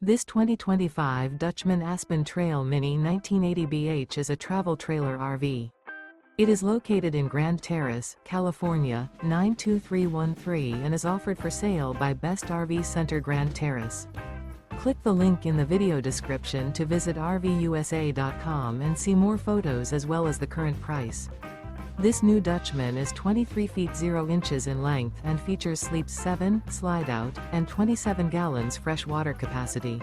This 2025 Dutchmen Aspen Trail Mini 1980BH is a travel trailer RV. It is located in Grand Terrace, California, 92313 and is offered for sale by Best RV Center Grand Terrace. Click the link in the video description to visit RVUSA.com and see more photos as well as the current price. This new Dutchmen is 23 feet 0 inches in length and features sleeps 7, slide-out, and 27 gallons fresh water capacity.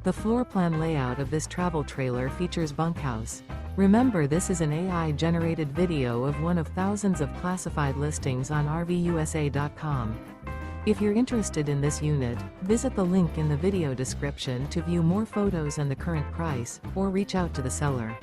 The floor plan layout of this travel trailer features bunkhouse. Remember, this is an AI-generated video of one of thousands of classified listings on RVUSA.com. If you're interested in this unit, visit the link in the video description to view more photos and the current price, or reach out to the seller.